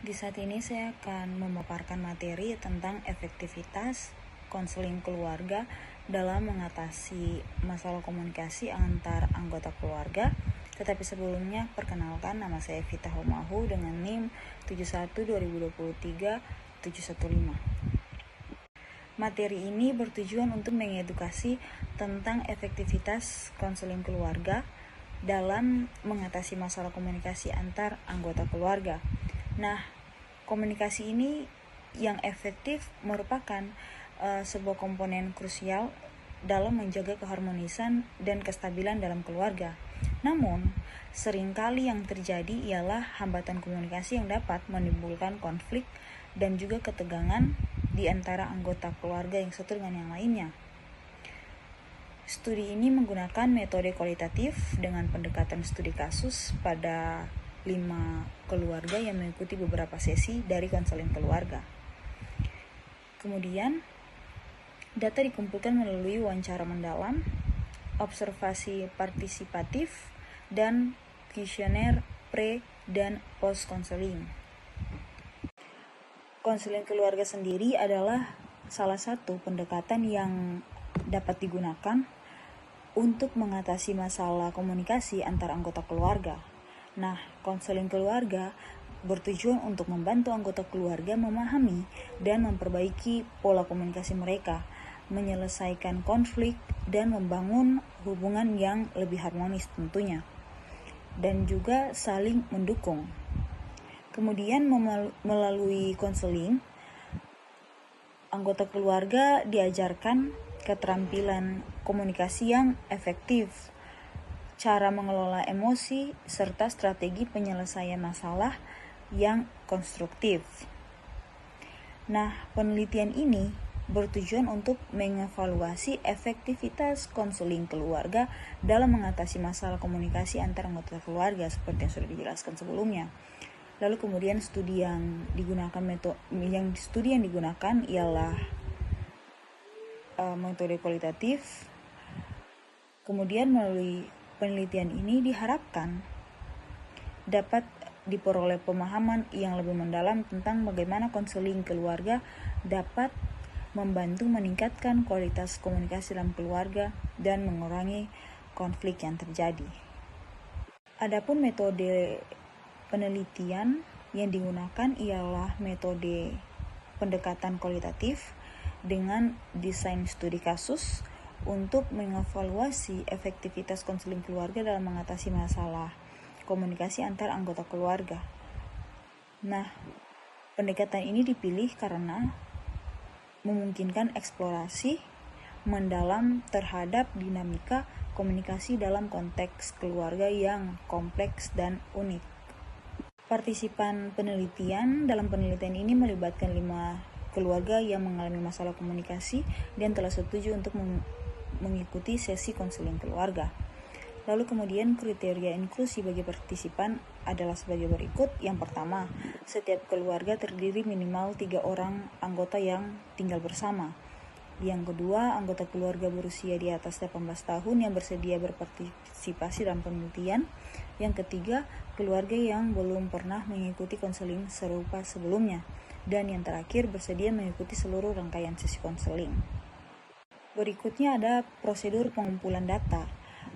Di saat ini saya akan memaparkan materi tentang efektivitas konseling keluarga dalam mengatasi masalah komunikasi antar anggota keluarga. Tetapi sebelumnya, perkenalkan, nama saya Vita Homahu dengan NIM 71-2023-715. Materi ini bertujuan untuk mengedukasi tentang efektivitas konseling keluarga dalam mengatasi masalah komunikasi antar anggota keluarga. Nah, komunikasi ini yang efektif merupakan sebuah komponen krusial dalam menjaga keharmonisan dan kestabilan dalam keluarga. Namun, seringkali yang terjadi ialah hambatan komunikasi yang dapat menimbulkan konflik dan juga ketegangan di antara anggota keluarga yang satu dengan yang lainnya. Studi ini menggunakan metode kualitatif dengan pendekatan studi kasus pada 5 keluarga yang mengikuti beberapa sesi dari konseling keluarga. Kemudian, data dikumpulkan melalui wawancara mendalam, observasi partisipatif, dan kuesioner pre dan post konseling. Konseling keluarga sendiri adalah salah satu pendekatan yang dapat digunakan untuk mengatasi masalah komunikasi antar anggota keluarga. Nah, konseling keluarga bertujuan untuk membantu anggota keluarga memahami dan memperbaiki pola komunikasi mereka, menyelesaikan konflik, dan membangun hubungan yang lebih harmonis tentunya, dan juga saling mendukung. Kemudian melalui konseling, anggota keluarga diajarkan keterampilan komunikasi yang efektif, cara mengelola emosi, serta strategi penyelesaian masalah yang konstruktif. Nah, penelitian ini bertujuan untuk mengevaluasi efektivitas konseling keluarga dalam mengatasi masalah komunikasi antar anggota keluarga seperti yang sudah dijelaskan sebelumnya. Lalu kemudian studi yang digunakan ialah metode kualitatif. Kemudian melalui penelitian ini diharapkan dapat diperoleh pemahaman yang lebih mendalam tentang bagaimana konseling keluarga dapat membantu meningkatkan kualitas komunikasi dalam keluarga dan mengurangi konflik yang terjadi. Adapun metode penelitian yang digunakan ialah metode pendekatan kualitatif dengan desain studi kasus untuk mengevaluasi efektivitas konseling keluarga dalam mengatasi masalah komunikasi antar anggota keluarga. Nah, pendekatan ini dipilih karena memungkinkan eksplorasi mendalam terhadap dinamika komunikasi dalam konteks keluarga yang kompleks dan unik. Partisipan penelitian dalam penelitian ini melibatkan 5 keluarga yang mengalami masalah komunikasi dan telah setuju untuk mengikuti sesi konseling keluarga. Lalu kemudian kriteria inklusi bagi partisipan adalah sebagai berikut. Yang pertama, setiap keluarga terdiri minimal 3 orang anggota yang tinggal bersama. Yang kedua, anggota keluarga berusia di atas 18 tahun yang bersedia berpartisipasi dalam penelitian. Yang ketiga, keluarga yang belum pernah mengikuti konseling serupa sebelumnya. Dan yang terakhir, bersedia mengikuti seluruh rangkaian sesi konseling. Berikutnya ada prosedur pengumpulan data.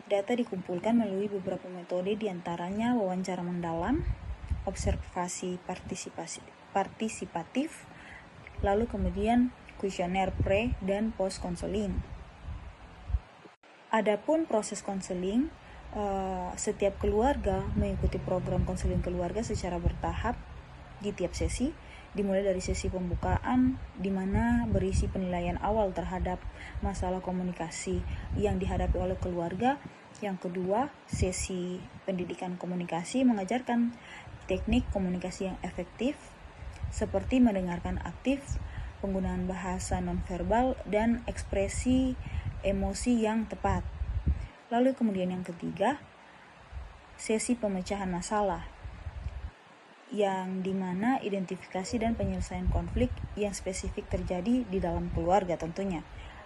Data dikumpulkan melalui beberapa metode, diantaranya wawancara mendalam, observasi partisipatif, lalu kemudian kuesioner pre dan post konseling. Adapun proses konseling, setiap keluarga mengikuti program konseling keluarga secara bertahap di tiap sesi, dimulai dari sesi pembukaan di mana berisi penilaian awal terhadap masalah komunikasi yang dihadapi oleh keluarga. Yang kedua, sesi pendidikan komunikasi mengajarkan teknik komunikasi yang efektif seperti mendengarkan aktif, penggunaan bahasa nonverbal, dan ekspresi emosi yang tepat. Lalu kemudian yang ketiga, sesi pemecahan masalah, yang dimana identifikasi dan penyelesaian konflik yang spesifik terjadi di dalam keluarga tentunya.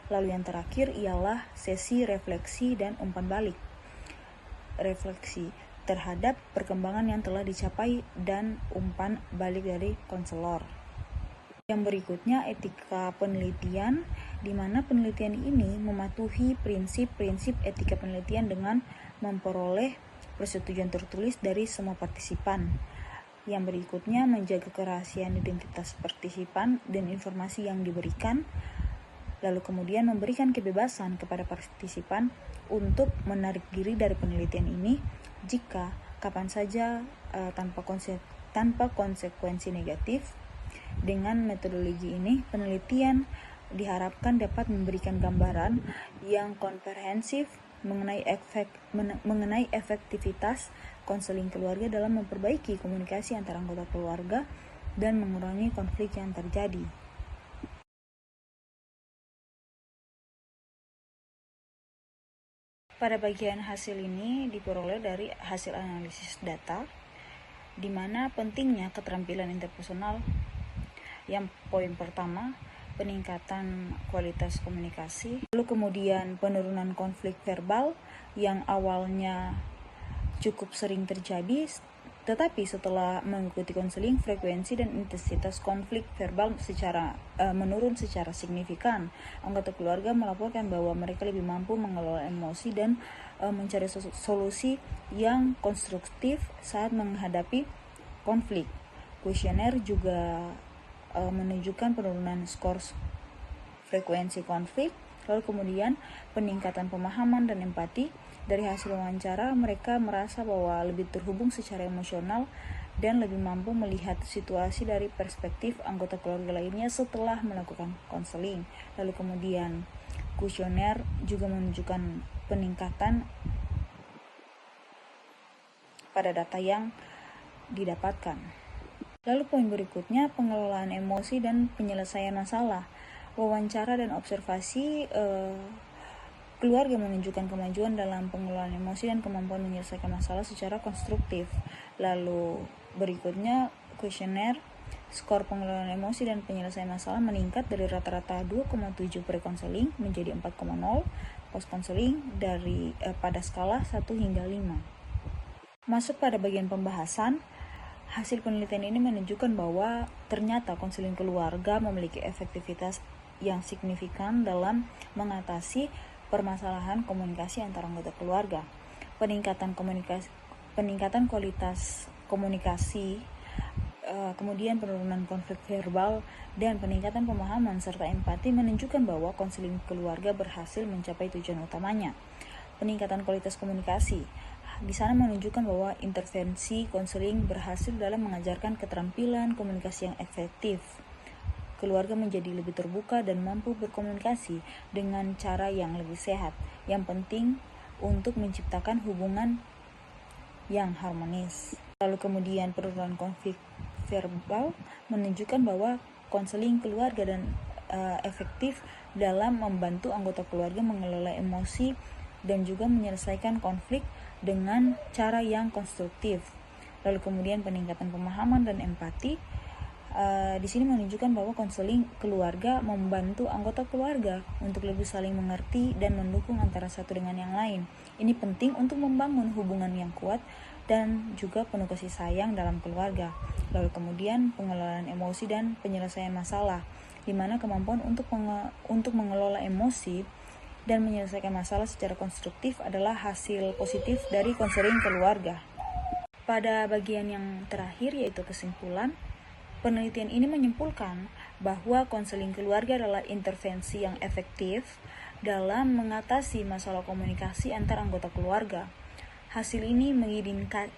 Lalu yang terakhir ialah sesi refleksi dan umpan balik. Refleksi terhadap perkembangan yang telah dicapai dan umpan balik dari konselor. Yang berikutnya etika penelitian, di mana penelitian ini mematuhi prinsip-prinsip etika penelitian dengan memperoleh persetujuan tertulis dari semua partisipan. Yang berikutnya menjaga kerahasiaan identitas partisipan dan informasi yang diberikan, lalu kemudian memberikan kebebasan kepada partisipan untuk menarik diri dari penelitian ini jika kapan saja tanpa konsekuensi negatif. Dengan metodologi ini, penelitian diharapkan dapat memberikan gambaran yang komprehensif mengenai efektivitas konseling keluarga dalam memperbaiki komunikasi antara anggota keluarga dan mengurangi konflik yang terjadi. Pada bagian hasil ini diperoleh dari hasil analisis data, di mana pentingnya keterampilan interpersonal. Yang poin pertama, peningkatan kualitas komunikasi, lalu kemudian penurunan konflik verbal yang awalnya cukup sering terjadi, tetapi setelah mengikuti konseling, frekuensi dan intensitas konflik verbal menurun secara signifikan. Anggota keluarga melaporkan bahwa mereka lebih mampu mengelola emosi dan mencari solusi yang konstruktif saat menghadapi konflik. Kuesioner juga menunjukkan penurunan skor frekuensi konflik, lalu kemudian peningkatan pemahaman dan empati. Dari hasil wawancara, mereka merasa bahwa lebih terhubung secara emosional dan lebih mampu melihat situasi dari perspektif anggota keluarga lainnya setelah melakukan konseling. Lalu kemudian kuesioner juga menunjukkan peningkatan pada data yang didapatkan. Lalu poin berikutnya, pengelolaan emosi dan penyelesaian masalah. Wawancara dan observasi keluarga menunjukkan kemajuan dalam pengelolaan emosi dan kemampuan menyelesaikan masalah secara konstruktif. Lalu berikutnya kuesioner, skor pengelolaan emosi dan penyelesaian masalah meningkat dari rata-rata 2,7 pre-konseling menjadi 4,0 post-konseling pada skala 1 hingga 5. Masuk pada bagian pembahasan, hasil penelitian ini menunjukkan bahwa ternyata konseling keluarga memiliki efektivitas yang signifikan dalam mengatasi permasalahan komunikasi antara anggota keluarga. Peningkatan kualitas komunikasi, kemudian penurunan konflik verbal dan peningkatan pemahaman serta empati menunjukkan bahwa konseling keluarga berhasil mencapai tujuan utamanya. Peningkatan kualitas komunikasi di sana menunjukkan bahwa intervensi konseling berhasil dalam mengajarkan keterampilan komunikasi yang efektif. Keluarga menjadi lebih terbuka dan mampu berkomunikasi dengan cara yang lebih sehat. Yang penting untuk menciptakan hubungan yang harmonis. Lalu kemudian penurunan konflik verbal menunjukkan bahwa konseling keluarga dan efektif dalam membantu anggota keluarga mengelola emosi dan juga menyelesaikan konflik dengan cara yang konstruktif. Lalu kemudian peningkatan pemahaman dan empati. Di sini menunjukkan bahwa konseling keluarga membantu anggota keluarga untuk lebih saling mengerti dan mendukung antara satu dengan yang lain. Ini penting untuk membangun hubungan yang kuat dan juga penuh kasih sayang dalam keluarga. Lalu kemudian pengelolaan emosi dan penyelesaian masalah, di mana kemampuan untuk mengelola emosi dan menyelesaikan masalah secara konstruktif adalah hasil positif dari konseling keluarga. Pada bagian yang terakhir yaitu kesimpulan, penelitian ini menyimpulkan bahwa konseling keluarga adalah intervensi yang efektif dalam mengatasi masalah komunikasi antar anggota keluarga. Hasil ini mengirinkan